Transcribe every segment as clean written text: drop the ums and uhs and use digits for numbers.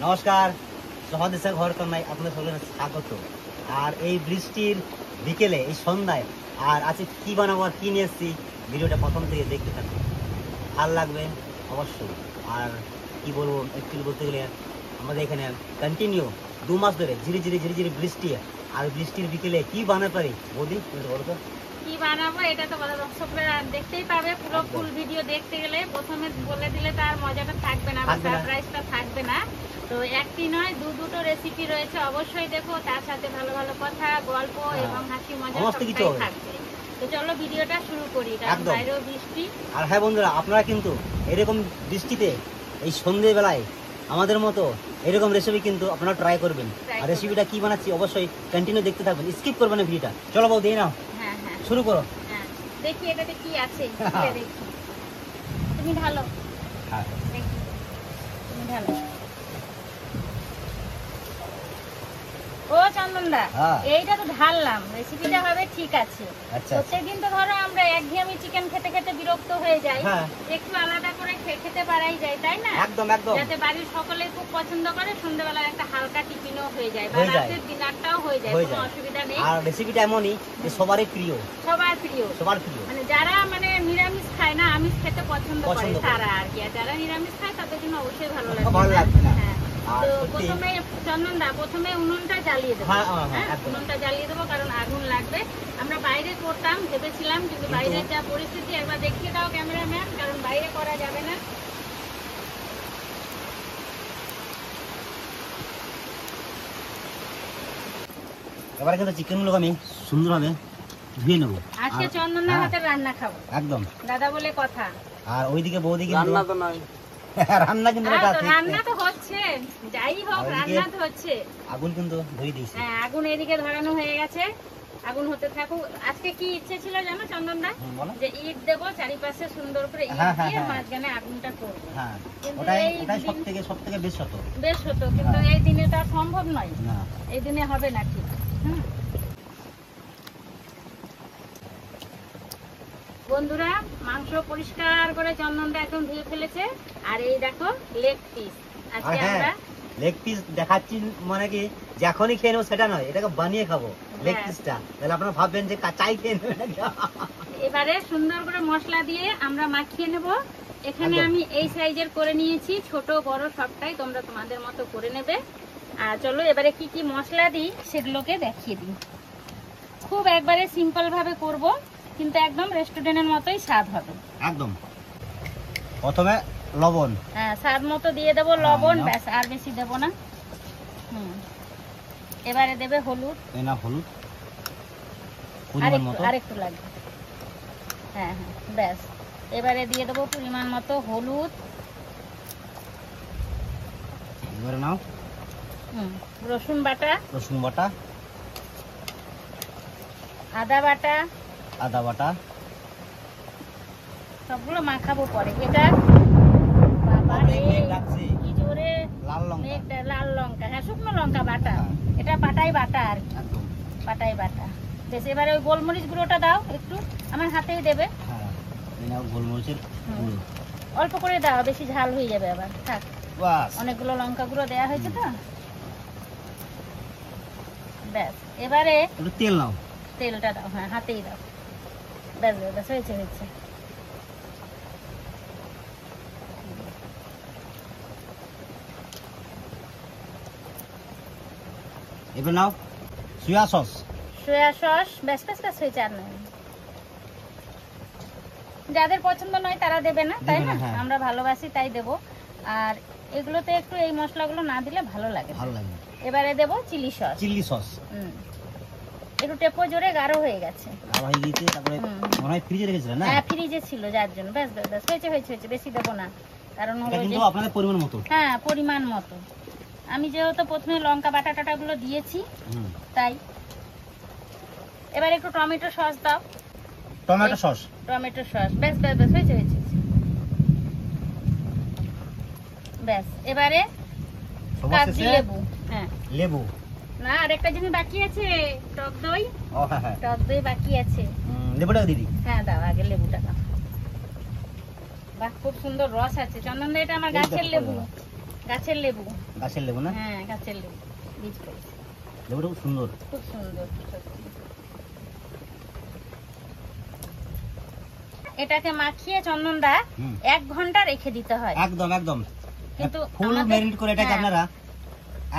নমস্কার, সহদেশা ঘর কন্যায় আপনাদের সকলের স্বাগত। আর এই বৃষ্টির বিকেলে, এই সন্ধ্যায় আর আজকে কি বানাবো আর কি নিয়ে এসেছি, ভিডিওটা প্রথম থেকে দেখতে থাকুন, ভালো লাগবে অবশ্যই। আর কি বলবো, অ্যাকচুয়ালি বলতে গেলে আমাদের এখানে কন্টিনিউ 2 মাস ধরে ঝিরি ঝিরি বৃষ্টি। আর বৃষ্টির বিকেলে কি বানাতে পারি বৌদি, বলো তো কি বানাবো? এটা তো দর্শকরা দেখতেই পাবে। পুরো ফুল ভিডিও দেখতে গেলে প্রথমে বলে দিলে তার মজাটা থাকবে না, সারপ্রাইজটা থাকবে না। তো একটি নয়, দুটো রেসিপি রয়েছে, অবশ্যই দেখো। তার সাথে ভালো ভালো কথা, গল্প এবং হাসি মজা সবটাই থাকবে। তো চলো ভিডিওটা শুরু করি, কারণ বাইরেও বৃষ্টি। আর হ্যাঁ বন্ধুরা, আপনারা কিন্তু এরকম বৃষ্টিতে এই সন্ধ্যেবেলায় আমাদের মতো এরকম রেসিপি কিন্তু আপনারা ট্রাই করবেন। আর রেসিপিটা কি বানাচ্ছি অবশ্যই কন্টিনিউ দেখতে থাকবেন, স্কিপ করবেন না ভিডিওটা। চলো বউ, দিয়ে নাও, শুরু করো। দেখি এটাতে কি আছে, দেখি। তুমি ঢালো, দেখি তুমি ঢালো। ও চন্দনদা, এইটা তো ঢাললাম, রেসিপিটা হবে ঠিক আছে। প্রত্যেকদিন তো ধরো আমরা একঘেয়েমি চিকেন খেতে খেতে বিরক্ত হয়ে যাই, একটু আলাদা করে খেতে পারাই যায়, তাই না? একদম একদম, যাতে বাড়ির সকলে খুব পছন্দ করে, সন্ধ্যাবেলা একটা হালকা টিফিনও হয়ে যায়, বা রাতের ডিনারটাও হয়ে যায়, কোনো অসুবিধা নেই। আর রেসিপিটা এমনই যে সবারই প্রিয়, সবার প্রিয়, মানে যারা নিরামিষ খায় না, আমিষ খেতে পছন্দ করে তারা আর কি। আর যারা নিরামিষ খায় তাদের জন্য অবশ্যই ভালো লাগবে। তো প্রথমে উনুনটা জ্বালিয়ে দেবো। উনুনটা জ্বালিয়ে দেবো, কারণ আগুন লাগবে। আমরা বাইরে করতাম ভেবেছিলাম, কিন্তু বাইরের যা পরিস্থিতি, একবার দেখিয়ে দাও ক্যামেরাম্যান, কারণ বাইরে করা যাবে না। এবারে কিন্তু চিকেনগুলোকে আমি সুন্দরভাবে ধুয়ে নেবো। আজকে চন্দনদার হাতের রান্না খাবো একদম, দাদা বলে কথা। আর ওইদিকে বৌদিকে রান্না তো নয়, রান্না কিন্তু রান্না তো হচ্ছে, যাই হোক রান্না তো হচ্ছে। আগুন কিন্তু ধরে দিয়েছি। হ্যাঁ, আগুন এদিকে ধরানো হয়ে গেছে, আগুন হতে থাকুক। আজকে কি ইচ্ছে ছিল জানো চন্দনদা? যে ইট দেবো চারিপাশে, সুন্দর করে ইট দিয়ে মাঝখানে আগুনটা করবো। ওটাই সবথেকে বেশ হতো, কিন্তু এই দিনে তো আর সম্ভব নয়, এই দিনে হবে না ঠিক। বন্ধুরা, মাংস পরিষ্কার করে চন্দনদা একদম ধুয়ে ফেলেছে। আর এই দেখো লেগ পিস, আজকে আমরা লেগ পিস দেখাচ্ছি, মানে কি যখনই খেয়ে নেবো সেটা নয়, এটাকে বানিয়ে খাবো লেগ পিসটা। তাহলে আপনারা ভাববেন যে কাঁচাই খেয়ে নেবেন। এবারে সুন্দর করে মশলা দিয়ে আমরা মাখিয়ে নেব। এখানে আমি এই সাইজের করে নিয়েছি, ছোট বড় সবটাই তোমরা তোমাদের মতো করে নেবে। আর চলো এবারে কি কি মশলা দিই সেগুলোকে দেখিয়ে দিই। খুব একবারে সিম্পল ভাবে করব, কিন্তু একদম রেস্টুরেন্টের মতোই স্বাদ হবে। একদম প্রথমে লবণ, স্বাদ মতো দিয়ে দেবো লবণ, ব্যাস, আর বেশি দেবো না। এবারে দেবে হলুদ, আরেকটু লাগবে। হ্যাঁ, ব্যাস। এবারে দিয়ে দেবো পরিমাণ মতো হলুদ। এবারে নাও রসুন বাটা, আদা বাটা, সবগুলো মাখাবো পরে। এটা কি জোরে লাল লঙ্কা, হ্যাঁ শুকনো লঙ্কা বাটা, এটা পাটাই বাটা আর কি, পাটাই বাটা। বেশ, এবারে ওই গোলমরিচ গুঁড়োটা দাও একটু, আমার হাতেই দেবে। গোলমরিচের অল্প করে দাও, বেশি ঝাল হয়ে যাবে আবার। থাক, অনেকগুলো লঙ্কা গুঁড়ো দেওয়া হয়েছে তো। ব্যাস, এবারে তেল নাও, তেলটা দাও, হ্যাঁ হাতেই দাও। ব্যাস ব্যাস, হয়েছে। এবার নাও সয়া সস, ব্যাস হয়েছে। আর নয়, যাদের পছন্দ নয় তারা দেবে না, তাই না? আমরা ভালোবাসি তাই দেবো। আর এগুলোতে একটু এই মশলাগুলো না দিলে ভালো লাগে। এবারে দেবো চিলি সস। একটু টেপো জোরে, গাঢ় হয়ে গেছে। হ্যাঁ, ফ্রিজে ছিল যার জন্য। ব্যাস হয়েছে, বেশি দেবো না, কারণ হলো আপনাদের পরিমাণ মতো। হ্যাঁ, পরিমাণ মতো। আমি যেহেতু প্রথমে লঙ্কা বাটা গুলো দিয়েছি, তাই। এবার একটু টমেটো সস দাও, টমেটো সস। ব্যাস হয়েছে। ব্যাস, এবারে কাগজি লেবু। হ্যাঁ, লেবু না, আরেকটা জিনিস বাকি আছে, টক দই বাকি আছে। লেবুটা দিদি, হ্যাঁ দাও, আগে লেবুটা দাও। বাহ, খুব সুন্দর রস আছে চন্দনদা, এটা আমার গাছের লেবু। গাছের লেবু না? হ্যাঁ গাছের লেবু বীজ করেছি। লেবুটা খুব সুন্দর, খুব সুন্দর। এটাকে মাখিয়ে চন্দনদা 1 ঘন্টা রেখে দিতে হয়। একদম একদম, কিন্তু ফুল ম্যারিনেট করে এটাকে আপনারা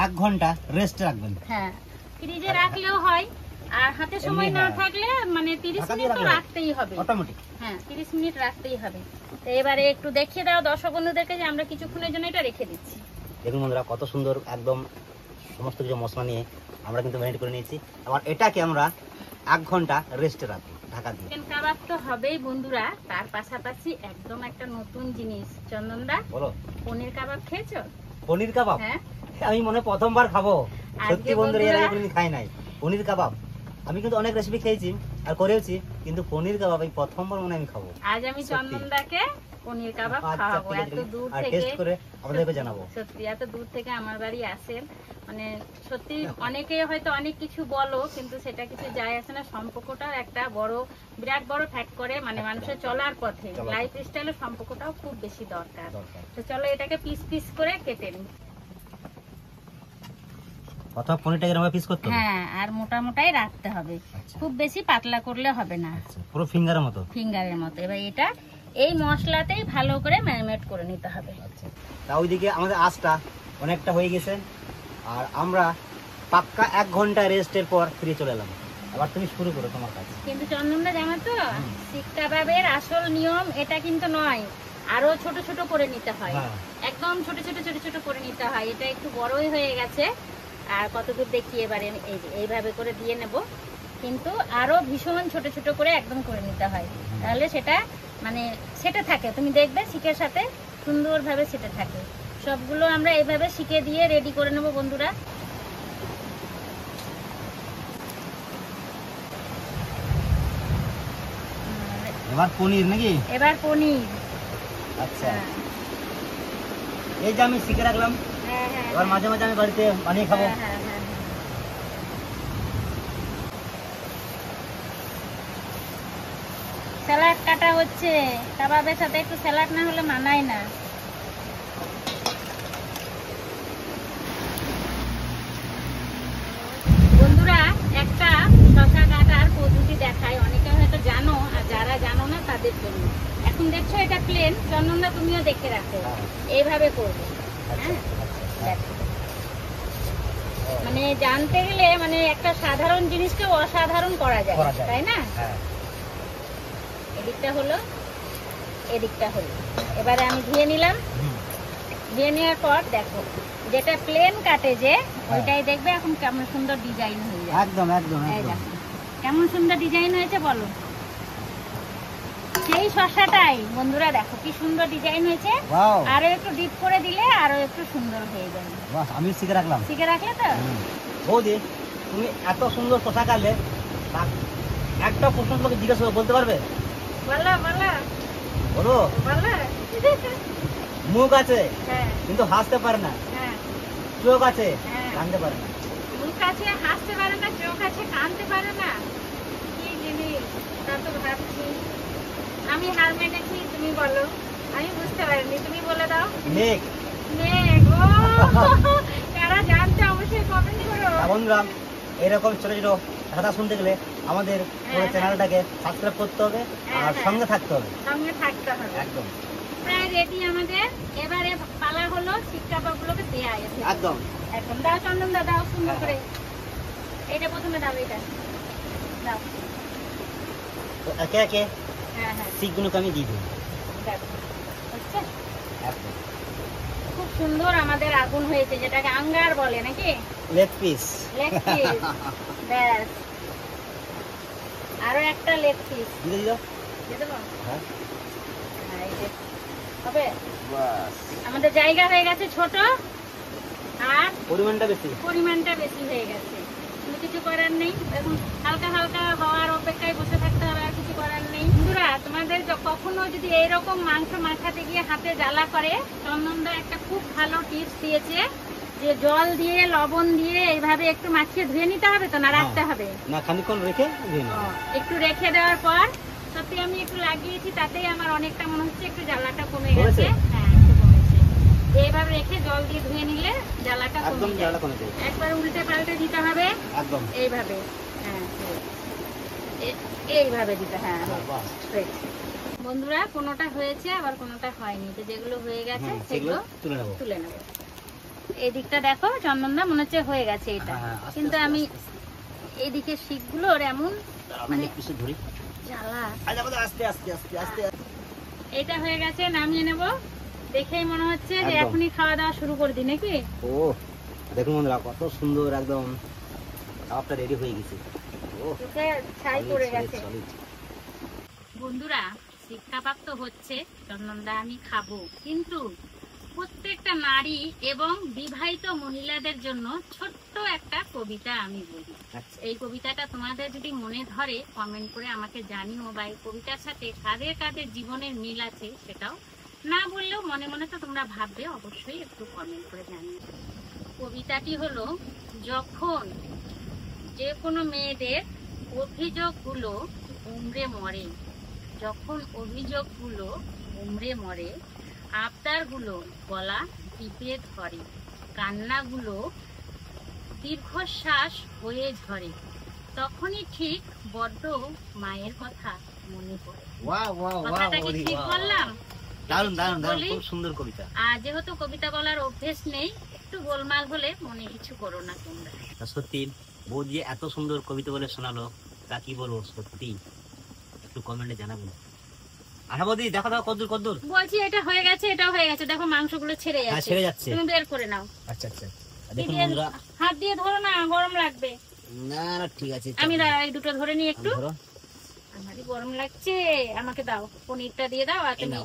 1 ঘন্টা রেস্ট রাখবেন। হ্যাঁ ফ্রিজে রাখলেও হয়, আর হাতে সময় না থাকলে মানে 30 মিনিট তো রাখতেই হবে অটোমেটিক। হ্যাঁ 30 মিনিট রাখতেই হবে। তো এবারে একটু দেখিয়ে দাও দর্শক বন্ধুদেরকে যে আমরা কিছুক্ষণের জন্য এটা রেখে দিচ্ছি। দেখুন বন্ধুরা কত সুন্দর একদম সমস্ত কিছু মশলা নিয়ে আমরা কিন্তু ম্যারিনেট করে নিয়েছি। আবার এটাকে আমরা 1 ঘন্টা রেস্টে রাখবো ঢাকা দিয়ে। চিকেন কাবাব তো হবেই বন্ধুরা, তার পাশাপাশি একদম একটা নতুন জিনিস। চন্দনদা বলো, পনির কাবাব খেয়েছো? পনির কাবাব? হ্যাঁ আমি মনে প্রথমবার খাবো। সত্যি বন্ধুরা এর আগে কোনোদিন খাই নাই পনির কাবাব। আমি কিন্তু অনেক রেসিপি খেয়েছি আর করেওছি, কিন্তু পনির কাবাব এই প্রথমবার মনে আমি খাবো। আজ আমি চন্দনদাকে পনির কাবাব খাওয়াবো। এত দূর থেকে টেস্ট করে আপনাদেরকে জানাবো। সত্যি এত দূর থেকে আমার বাড়ি আসেন, মানে সত্যি অনেকে হয়তো অনেক কিছু বলো, কিন্তু সেটা কিছু যায় আসে না। সম্পর্কটার একটা বিরাট বড় ফ্যাক্ট করে, মানে মানুষের চলার পথে লাইফ স্টাইলের সম্পর্কটাও খুব বেশি দরকার। তো চলো এটাকে পিস পিস করে কেটে নিই। প্রথম পনিরটাকে আমরা পিস করতে হবে। হ্যাঁ আর মোটা মোটাই রাখতে হবে, খুব বেশি পাতলা করলে হবে না। পুরো ফিঙ্গারের মতো। ফিঙ্গারের মতো। এবার এটা এই মশলাতেই ভালো করে ম্যারিনেট করে নিতে হবে। আচ্ছা তা ওইদিকে আমাদের আঁচটা অনেকটা হয়ে গেছে, আর আমরা পাক্কা 1 ঘন্টা রেস্টের পর ফিরে চলে এলাম। আবার তুমি শুরু করো তোমার কাজ। কিন্তু চন্দনদা জানো তো, শিক কাবাবের আসল নিয়ম এটা কিন্তু নয়, আরো ছোট ছোট করে নিতে হয়। একদম ছোট ছোট ছোট ছোট করে নিতে হয়। এটা একটু বড়ই হয়ে গেছে, আর কতদূর দেখি এবারে এইভাবে করে দিয়ে নেব, কিন্তু আরো ভীষণ ছোট ছোট করে একদম করে নিতে হয়, তাহলে সেটা মানে সেটা থাকে। তুমি দেখবে শিকের সাথে সুন্দরভাবে সেটা থাকে। সবগুলো আমরা এইভাবে শিকে দিয়ে রেডি করে নেব বন্ধুরা। এবার পনির নাকি? এবার পনির। আচ্ছা এই যে আমি শিখে রাখলাম, এবার মাঝে মাঝে আমি বাড়িতে বানিয়ে খাবো। স্যালাড কাটা হচ্ছে, কাবাবের সাথে একটু স্যালাড না হলে মানায় না। বন্ধুরা একটা শসা কাটার পদ্ধতি দেখায়, অনেকে হয়তো জানো, আর যারা জানো না তাদের জন্য। এখন দেখছো এটা প্লেন, চন্দনদা তুমিও দেখে রাখো, এইভাবে করবে। হ্যাঁ দেখো, মানে জানতে গেলে মানে একটা সাধারণ জিনিসকে অসাধারণ করা যায়, তাই না? এদিকটা হলো, এদিকটা হলো। এবারে আমি ধুয়ে নিলাম। ধুয়ে নেওয়ার পর দেখো, যেটা প্লেন কাটে যে ওইটাই দেখবে এখন কেমন সুন্দর ডিজাইন হয়ে যায়। একদম একদম কেমন সুন্দর ডিজাইন হয়েছে বলো। সেই শসাটাই বন্ধুরা দেখো কি সুন্দর ডিজাইন হয়েছে। আরো একটু ডিপ করে দিলে আরো একটু সুন্দর হয়ে যাবে। আমি শিখে রাখলাম। শিখে রাখলে তো? বৌদি তুমি এত সুন্দর শসা কাটলে, একটা প্রশ্ন তোমাকে জিজ্ঞাসা বলতে পারবে? বলো বলো বলো। বলো। মুখ আছে কিন্তু হাসতে পারে না, চোখ আছে কাঁদতে পারে না। মুখ আছে হাসতে পারে না, চোখ আছে কাঁদতে পারে না, কি জিনিস তা তো ভাবছি। আমি হার মেনেছি, তুমি বলো। আমি বুঝতে পারিনি, তুমি বলে দাও। মেঘ। মেঘ। ও যারা জানতে অবশ্যই কমেন্ট করো। বন্ধুরা এরকম ছোট ছোট কথা শুনতে গেলে আমাদের চ্যানেলটাকে সাবস্ক্রাইব করতে হবে আর সঙ্গে থাকতে হবে। সঙ্গে থাকতে হবে একদম। প্রায় রেডি আমাদের। এবারে পালা হলো শিক কাবাবগুলোকে দেয়া আছে। একদম একদম। দাও চন্দন দাও সুন্দর করে। এটা প্রথমে দাও, এটা দাও। তো একে একে শিকগুলোকে আমি দিয়ে দিই। হচ্ছে খুব সুন্দর আমাদের আগুন হয়েছে, যেটাকে আঙ্গার বলে নাকি? Leg piece. Leg piece. ব্যাস, আরো একটা লেগ পিস দিয়ে দিও। দিয়ে দেবো? হ্যাঁ হবে। আমাদের জায়গা হয়ে গেছে ছোট, আর পরিমাণটা বেশি হয়ে গেছে, কিন্তু কিছু করার নেই। এখন হালকা হালকা হওয়ার অপেক্ষায় বসে থাকতে হবে, আর কিছু করার নেই। বন্ধুরা তোমাদের কখনো যদি এইরকম মাংস মাখাতে গিয়ে হাতে জ্বালা করে, চন্দনদা একটা খুব ভালো টিপস দিয়েছে, যে জল দিয়ে লবণ দিয়ে এইভাবে একটু মাখিয়ে ধুয়ে নিতে হবে, তো না রাখতে হবে না, খানিকক্ষণ রেখে একটু রেখে দেওয়ার পর সত্যি আমি একটু লাগিয়েছি, তাতেই আমার অনেকটা মনে হচ্ছে একটু জ্বালাটা কমে গেছে। হ্যাঁ একটু কমেছে। এইভাবে রেখে জল দিয়ে ধুয়ে নিলে জ্বালাটা একদম কমে জ্বালা যায়। কমে যায়। একবার উল্টে পাল্টে দিতে হবে একদম এইভাবে। হ্যাঁ এইভাবে দিতে। হ্যাঁ ঠিক। বন্ধুরা কোনোটা হয়েছে আবার কোনোটা হয়নি, তো যেগুলো হয়ে গেছে সেগুলো তুলে নেব। এই দিকটা দেখো চন্দনদা মনে হচ্ছে হয়ে গেছে এটা, কিন্তু আমি এইদিকে শিকগুলো ওর এমন মানে জ্বালা। আস্তে আস্তে আস্তে আস্তে এটা হয়ে গেছে, নামিয়ে নেব। দেখেই মনে হচ্ছে যে এখনই খাওয়া দাওয়া শুরু করে দিই নাকি। ও দেখুন বন্ধুরা কত সুন্দর একদম কাবাবটা রেডি হয়ে গেছে। ও ছাই পড়ে গেছে। বন্ধুরা শিক কাবাব তো হচ্ছে, চন্দনদা আমি খাবো, কিন্তু প্রত্যেকটা নারী এবং বিবাহিত মহিলাদের জন্য ছোট্ট একটা কবিতা আমি বলি। এই কবিতাটা তোমাদের যদি মনে ধরে কমেন্ট করে আমাকে জানিও, বা এই কবিতার সাথে কাদের কাদের জীবনের মিল আছে সেটাও না বললেও মনে মনে তো তোমরা ভাববে, অবশ্যই একটু কমেন্ট করে জানিও। কবিতাটি হলো, যখন যে কোনো মেয়েদের অভিযোগগুলো উমড়ে মরে, যখন অভিযোগগুলো উমড়ে মরে, আবদারগুলো গলা টিপে ধরে, কান্নাগুলো দীর্ঘশ্বাস হয়ে ঝরে, তখনই ঠিক বড্ড মায়ের কথা মনে পড়ে। কথাটা কি ঠিক বললাম? দারুণ দারুণ দারুণ, খুব সুন্দর কবিতা। আর যেহেতু কবিতা বলার অভ্যেস নেই, একটু গোলমাল হলে মনে কিছু করো না তোমরা। সত্যি বউ যে এত সুন্দর কবিতা বলে শোনালো, তা কি বলবো, সত্যি একটু কমেন্টে জানাবেন। আশা বৌদি দেখা দাও কদ্দুর কদ্দুর। বলছি এটা হয়ে গেছে, এটাও হয়ে গেছে, দেখো মাংসগুলো ছেড়ে যাচ্ছে। ছেড়ে যাচ্ছে, তুমি বের করে নাও। আচ্ছা আচ্ছা দেখুন বন্ধুরা, হাত দিয়ে ধরো না, গরম লাগবে। না না ঠিক আছে, আমি এই দুটো ধরে নিই একটু। ধরো, আমারই গরম লাগছে, আমাকে দাও, পনিরটা দিয়ে দাও। আর তুমি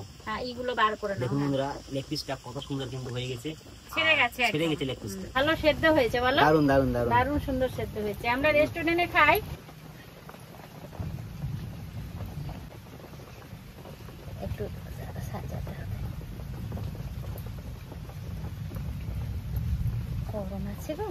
এইগুলো বার করে নাও। দেখুন বন্ধুরা লেগ পিসটা কত সুন্দর কিন্তু হয়ে গেছে, ছেড়ে গেছে, ছেড়ে গেছে লেগ পিসটা। ভালো সেদ্ধ হয়েছে বলো? দারুণ দারুণ দারুণ দারুণ সুন্দর সেদ্ধ হয়েছে। আমরা রেস্টুরেন্টে খাই, একটু সাজাতে হবে। গরম আছে গো,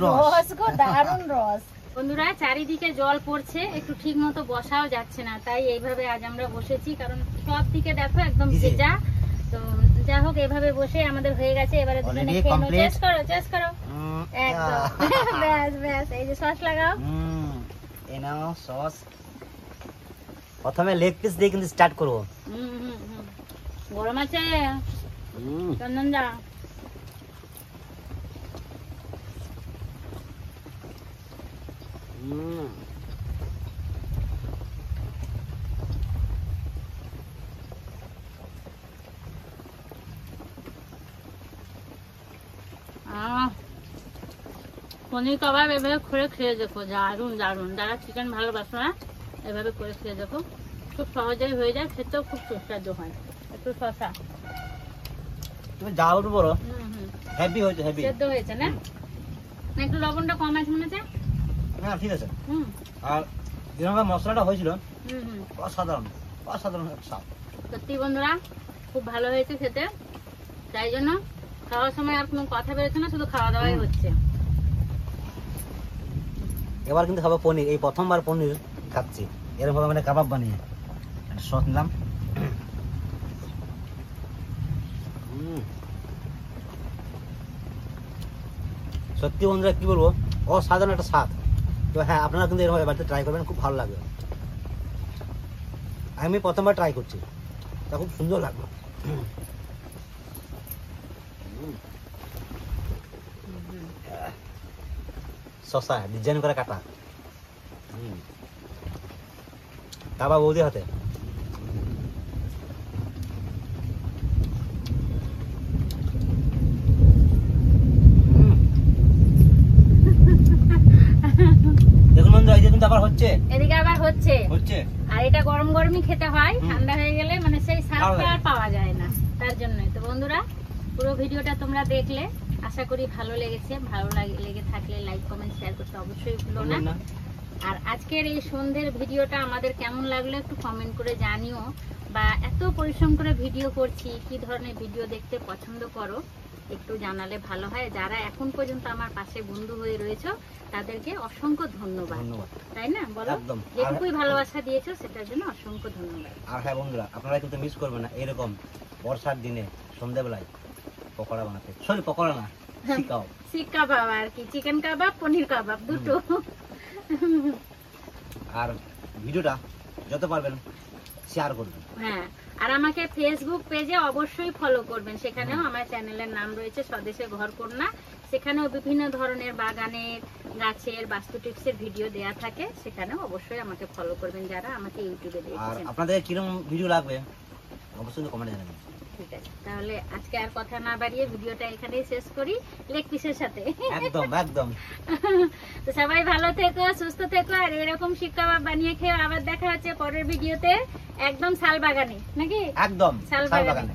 রস গো, দারুণ রস। বন্ধুরা চারিদিকে জল পড়ছে, একটু ঠিক মতো বসাও যাচ্ছে না, তাই এইভাবে আজ আমরা বসেছি, কারণ সব দিকে দেখো একদম ভেজা। তো যাই হোক এইভাবে বসে আমাদের হয়ে গেছে। এবারে দুজনে খেয়ে নাও, চেস করো চেস করো একদম। ব্যাস ব্যাস, এই যে সস লাগাও। এই নাও সস। প্রথমে লেগ পিস দিয়ে কিন্তু স্টার্ট করব। গরম আছে চন্দনদা। পনির কাবাব এভাবে করে খেয়ে দেখো, দারুণ দারুণ। যারা চিকেন ভালোবাসো না, এভাবে করে খেয়ে দেখো, খুব সহজেই হয়ে যায়, খেতেও খুব সুস্বাদু হয়। একটু শসা তুমি যাও বড় হেভি হয়েছে, হেভি সেদ্ধ হয়েছে না? একটু লবণটা কম আছে মনে হচ্ছে। না ঠিক আছে। আর যেরকম মশলাটা হয়েছিল অসাধারণ, অসাধারণ স্বাদ। সত্যি বন্ধুরা খুব ভালো হয়েছে খেতে, তাই জন্য খাওয়ার সময় আর কোনো কথা বেরোচ্ছে না, শুধু খাওয়া দাওয়াই হচ্ছে। এবার কিন্তু খাবো পনির, এই প্রথমবার পনির খাচ্ছি এরকম ভাবে, মানে কাবাব বানিয়ে। সস নিলাম। সত্যি বন্ধুরা কি বলবো, অসাধারণ একটা স্বাদ। তো হ্যাঁ আপনারা কিন্তু এরকম বাড়িতে ট্রাই করবেন, খুব ভালো লাগবে। আমি প্রথমবার ট্রাই করছি, তা খুব সুন্দর লাগলো। শসা ডিজাইন করে কাটা, কাবাব বৌদি হাতে। দেখুন বন্ধুরা, এই যে কিন্তু আবার হচ্ছে, এদিকে আবার হচ্ছে হচ্ছে। আর এটা গরম গরমই খেতে হয়, ঠান্ডা হয়ে গেলে মানে সেই স্বাদটা আর পাওয়া যায় না, তার জন্যই। তো বন্ধুরা পুরো ভিডিওটা তোমরা দেখলে, আশা করি ভালো লেগেছে। ভালো লেগে থাকলে লাইক কমেন্ট শেয়ার করতে অবশ্যই ভুলো না। আর আজকের এই সন্ধ্যের ভিডিওটা আমাদের কেমন লাগলো একটু কমেন্ট করে জানিও, বা এত পরিশ্রম করে ভিডিও করছি কি ধরনের ভিডিও দেখতে পছন্দ করো একটু জানালে ভালো হয়। যারা এখন পর্যন্ত আমার পাশে বন্ধু হয়ে রয়েছে তাদেরকে অসংখ্য ধন্যবাদ, তাই না বলো? যেটুকুই ভালোবাসা দিয়েছো সেটার জন্য অসংখ্য ধন্যবাদ। আর হ্যাঁ বন্ধুরা, আপনারা কিন্তু মিস করবেন না এরকম বর্ষার দিনে সন্ধ্যাবেলায় পকোড়া বানাতে। সরি, পকোড়া না, শিক কাবাব আর কি, চিকেন কাবাব, পনির কাবাব দুটো। আর ভিডিওটা যত পারবেন শেয়ার করবেন। হ্যাঁ, আর আমাকে ফেসবুক পেজে অবশ্যই ফলো করবেন, সেখানেও আমার চ্যানেলের নাম রয়েছে স্বদেশে ঘরকন্যা। সেখানেও বিভিন্ন ধরনের বাগানের, গাছের, বাস্তু টিপসের ভিডিও দেয়া থাকে, সেখানেও অবশ্যই আমাকে ফলো করবেন যারা আমাকে ইউটিউবে আর দেখছেন। আপনাদের কিরকম ভিডিও লাগবে অবশ্যই কমেন্টে জানাবেন। ঠিক আছে, তাহলে আজকে আর কথা না বাড়িয়ে ভিডিওটা এখানেই শেষ করি লেগ পিসের সাথে। একদম একদম। তো সবাই ভালো থেকো, সুস্থ থেকো, আর এরকম শিক কাবাব বানিয়ে খেয়ে আবার দেখা হচ্ছে পরের ভিডিওতে, একদম শালবাগানে নাকি? একদম শালবাগানে।